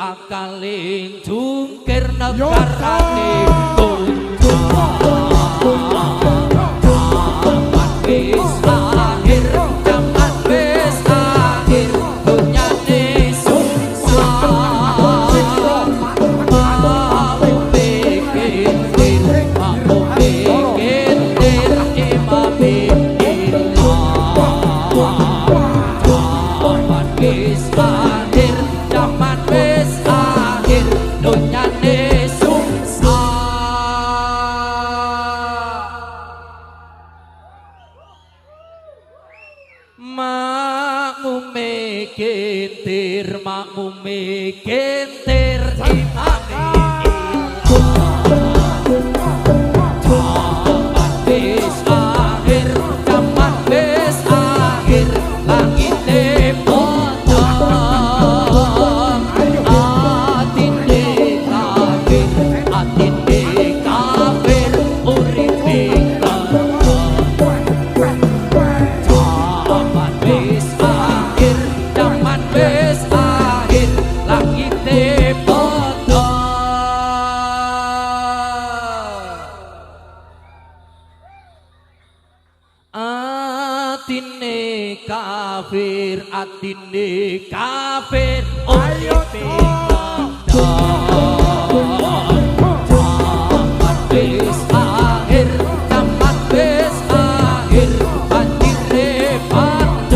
Akale jungkir negarane tuntang zaman wis akhir zaman wis akhir dunyane susah mau bikin imam zaman wis akhir zaman wis akhir dunyane susah makmume kentir imame zaman wis akhir zaman wis akhir langite potong atine kafir uripe zaman wis akhir zaman wis akhir langite potong atine kafir uripe zaman wis akhir zaman wis akhir banjire padang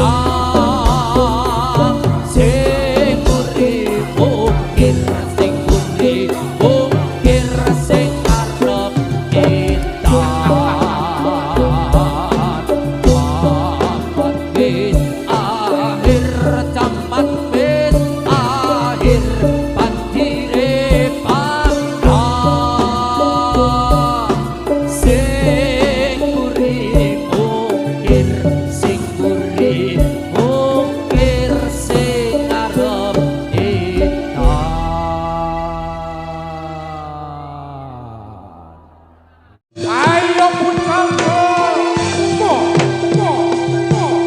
sing urip mungkir sing urip mungkir sing arep zaman wis akhir banjire padang sing urip mungkir sing urip mungkir sing arep ayo putraku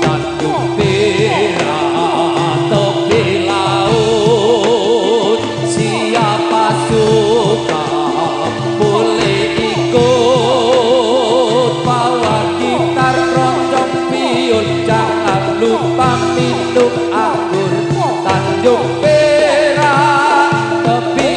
Tanjung Perak tepi laut siapa suka boleh ikut bawa gitar roncong piul jangan lupa minum anggur Tanjung Perak tepi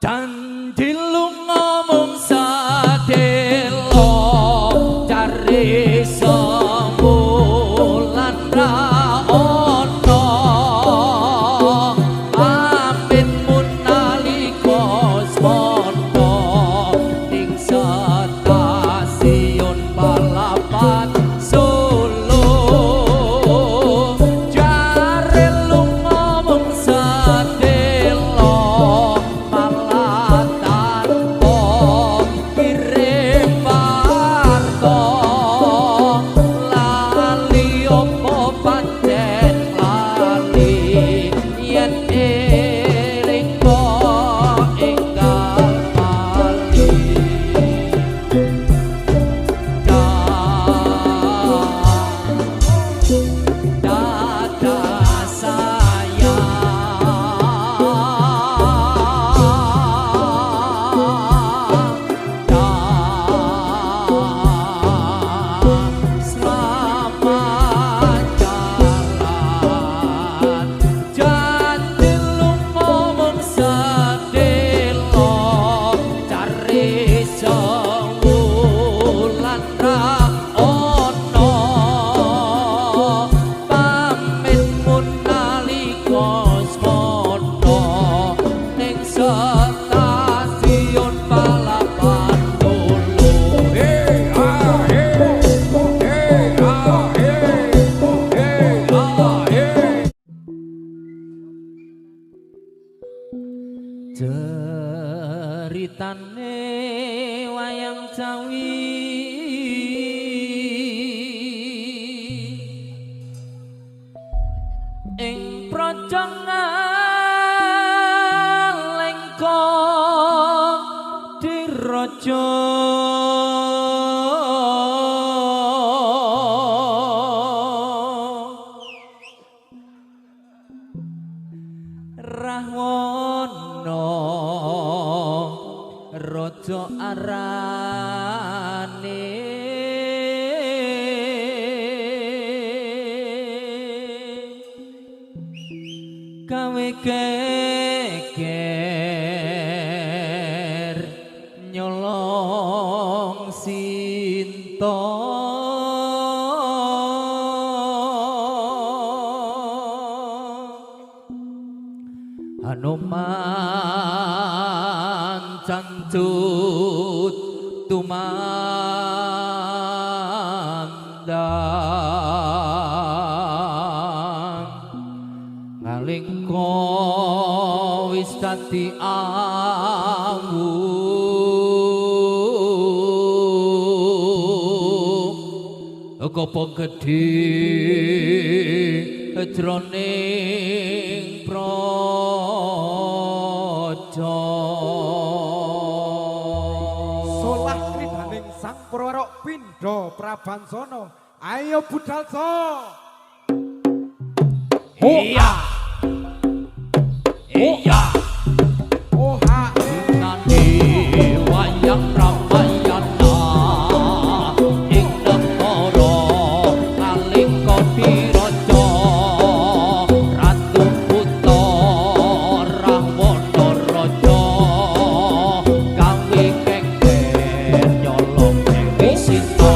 janji lu ngomong sadelo cari semulan ra ono amin munalika smono ning stasiun balapan Solo jare lu ngomong sadelo malatan ceritane wayang Jawi ing praja Ngalengka diraja Rahwana raja arane gawe geger nyolong Sinta Hanuman cancut tumandang ngalengka wis dadi awu kopo gedhe jroning praja solah kridaning sang Prawarok Pindha Prabansana ayo budal so iya iya oh ha nandi wayang Ramayana ing negara Ngalengka diraja Ratu Buta Rahwana raja gawe geger nyolong Dewi Sinta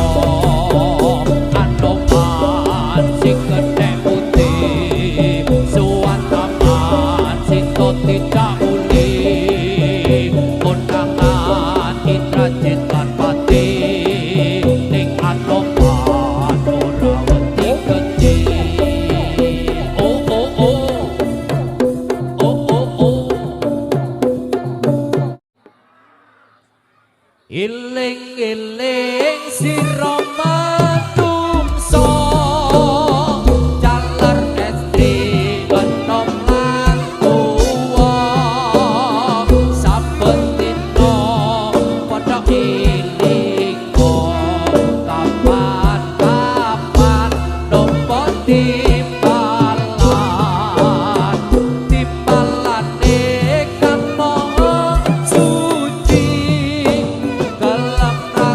Anoman sing gedhe putih suwantaman Sinta tidak uli kondangan Indrajit lan Pati ning Anoman ora wedi gedhe oh oh oh oh oh oh iling-iling sira matumsa jalar estri enom lan tuwa saben dina padha ilinga kapan-kapan nopo timbalane kan mau suci gelem ra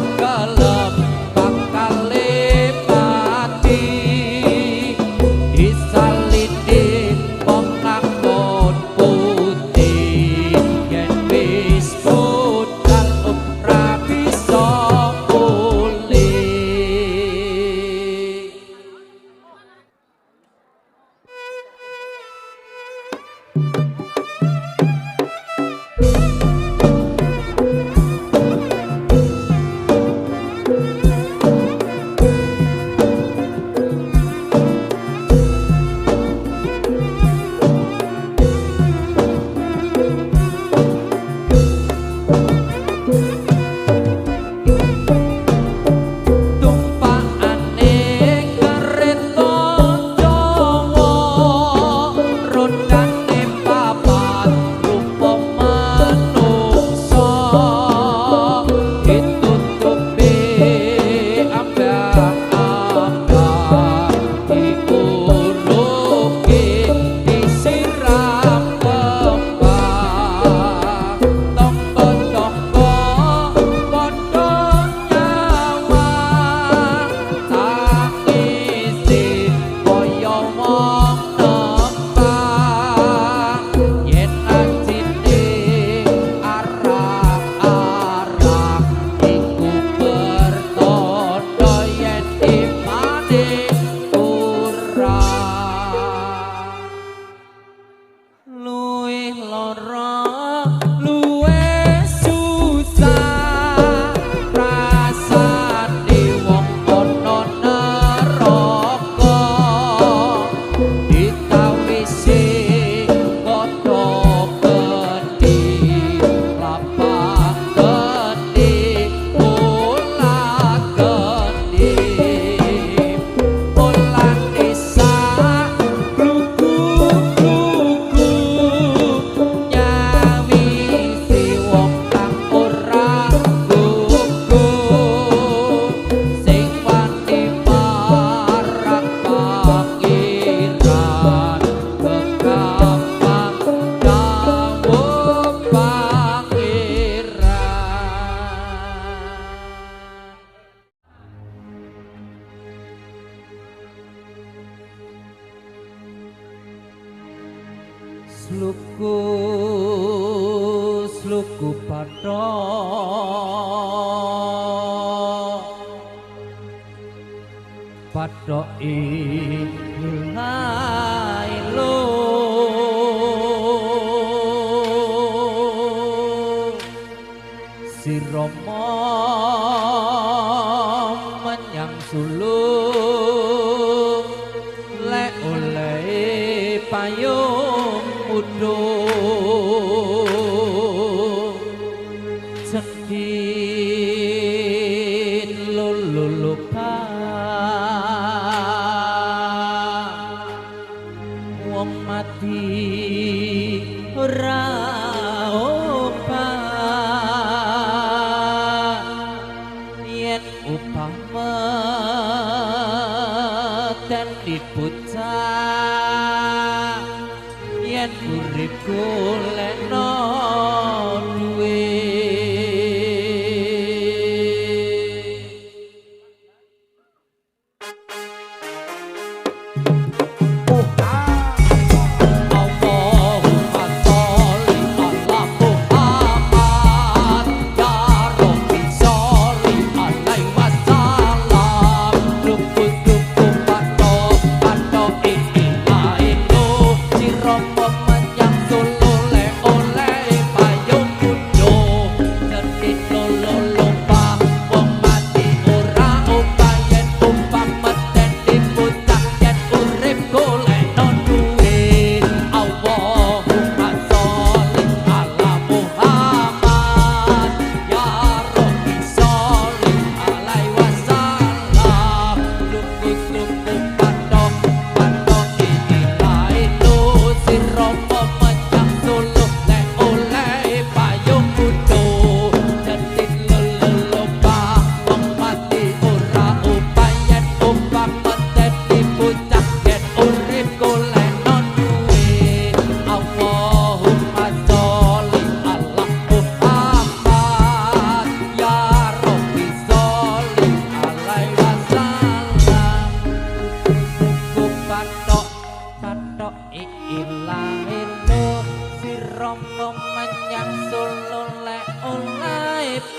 sluku padha padha ilailo si Rama menyang sulung lek oleh payung mudhun cekit lulupa wong mati ora yen upama ten diputah yen urip golekno duwe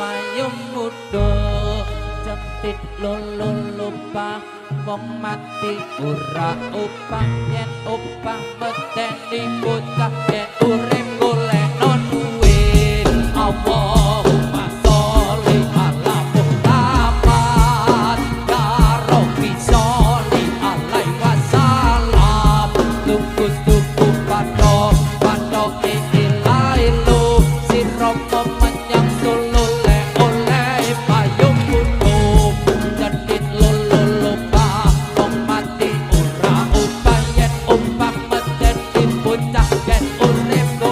payung muda cepit lulupa wong mati ora upah yen upah medeni bocah yen urip golekno duit Allahumma sholli ala Muhammad ya Rabbi sholli alaihi wasallam lukus tuku padha padha ilahi lu sirapa menyang solo Get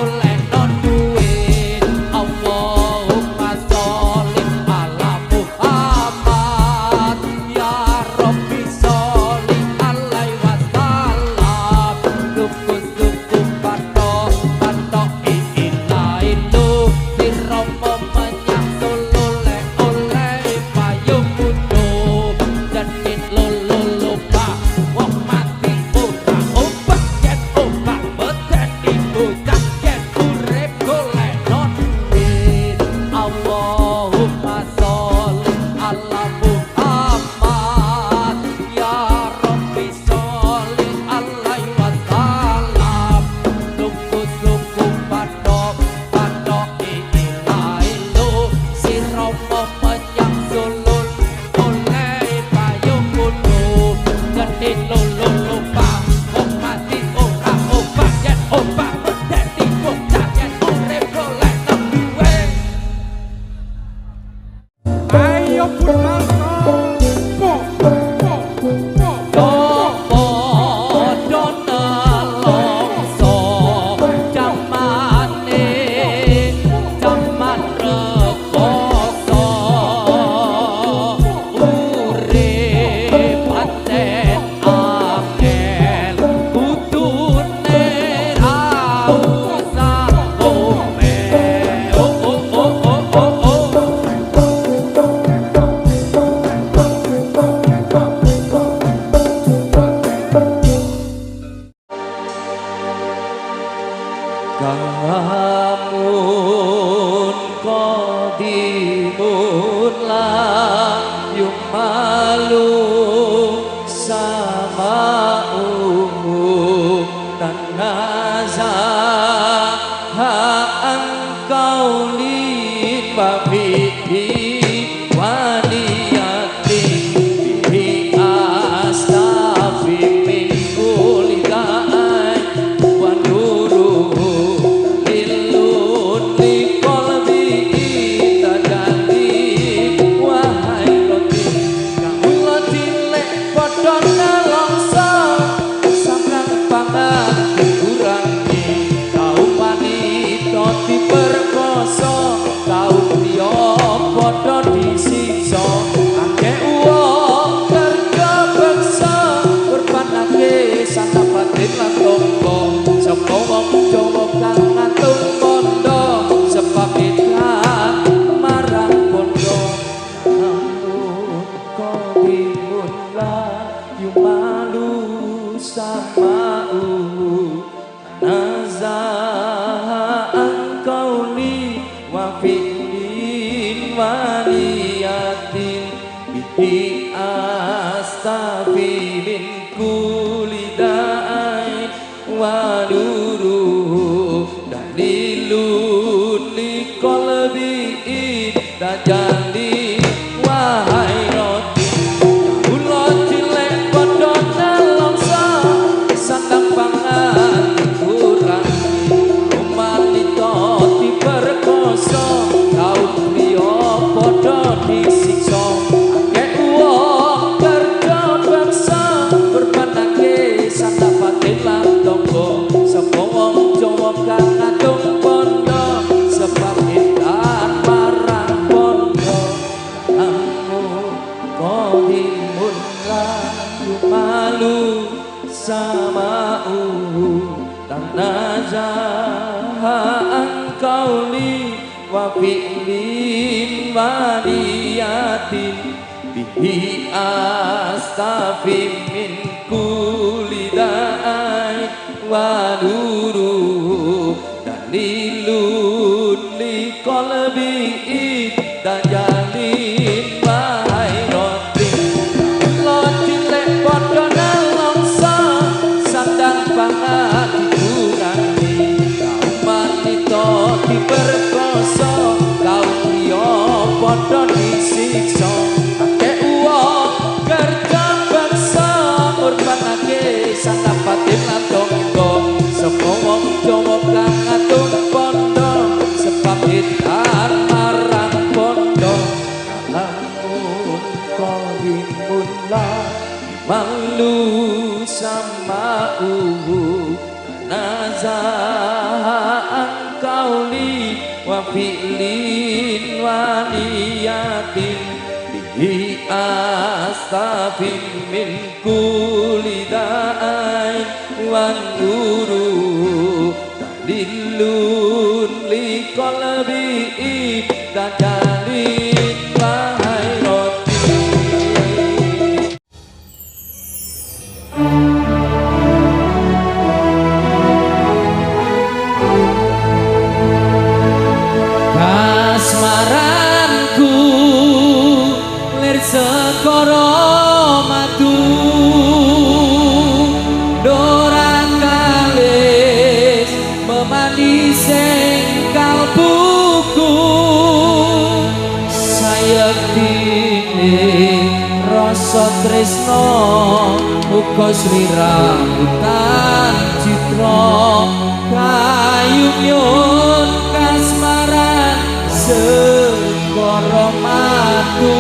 lamun qadimun la yumalu sama'u tanazaha engkau lin babihi waniyati bihi astafi min kulli da'ai wa nuruhu lilun li qalbi tadani wahai roti kawula dilek padha nelongso samrang pangan kurangi kaum wanita diperkosa kaum liya padha disiksa akeh wong kerja beksa korbanake sana batin lan tangga sapa wong Jawa kang ngatung bondo sebab ikan marang bondo namun qadimun la yumalu sama'u nazaha angkauli wa fi'lin wa niyatin bihi astafi min kulli da'ain wa nuruhu dalilun li qalbi dajali wahai roti kula cilek padha nelongso sandang pangan kurangi umat itu diperkosa kaum liya padha disiksa akeh wong kerja beksa korbanake sandang batin lan tangga sapa wong Jawa kang ngatung bondo sebab edan marang bondo namun qadimun la yumalu sama'u tanazaha angkauli wa fi'lin wa niyatin bihi astafi min kulli da'ai wa nuruhu dalilun li qalbi dajalin wahai roti kula cilek padha nelongso sandang pangan dikurangi kaum wanita diperkosa kaum liya padha disiksa akeh wong kerja beksa korbanake sandang batin lan tangga sapa wong Jawa kang ngatung bondo sebab edan marang bondo lamun qadimun la malu sama'u nazaha angkauli wa fi'lin wa niyatin bihi astafi min kulli da'ain wa nuruhu dalilun li qalbi dadalin wahai roti kasmaranku lir sekara madu dorang kalis memanising kalbuku sayektine rasa tresno uga sriramutan citra kayunyun kasmaran sekara madu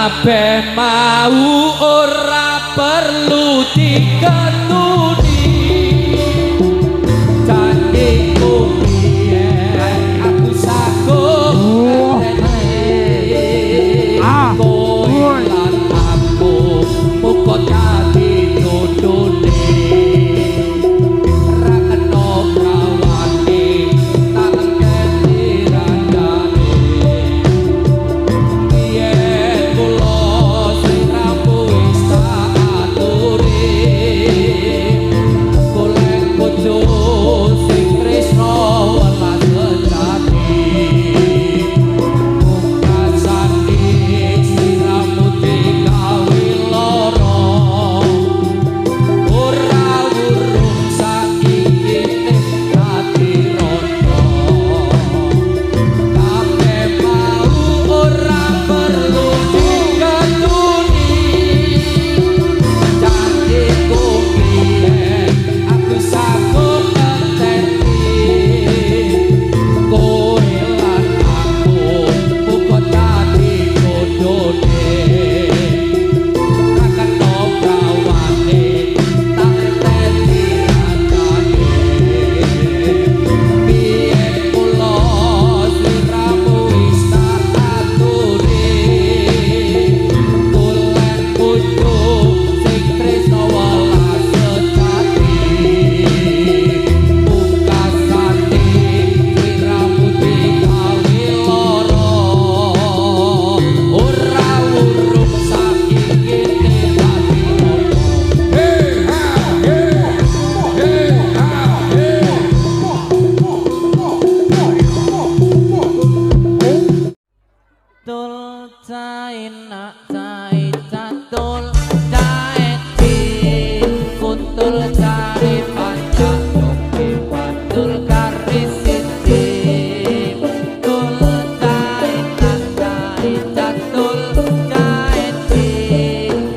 kabeh mau ora perlu diketuni janjiku biyen aku saguh kowe lan aku muga dadi jodhone ra kena prawane tak kene randane yen kula sliramu wis tak aturi golek bojo sing tresno welas sejati mungkasane sliramu digawe lara ora urung saiki dadi rondo kabeh mau ora perlu diketuni janjiku biyen aku saguh ngenteni kowe lan aku muga dadi jodhone ra kena prawane tak teni randane biyen kula sliramu wis tak aturi golek bojo sing tresno welas sejati mungkasane sliramu digawe lara ora urung saiki dadi rondo tul caina catul caeti kuntul cari pancak doke patul karisiti tul caina catul caeti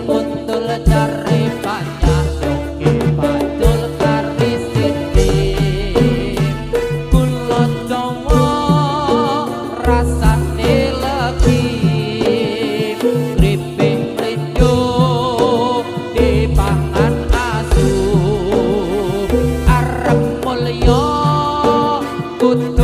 kuntul cari pancak doke patul karisiti kula jawa rasane legi kripik mlenjo dipangan asu arep mulya kudu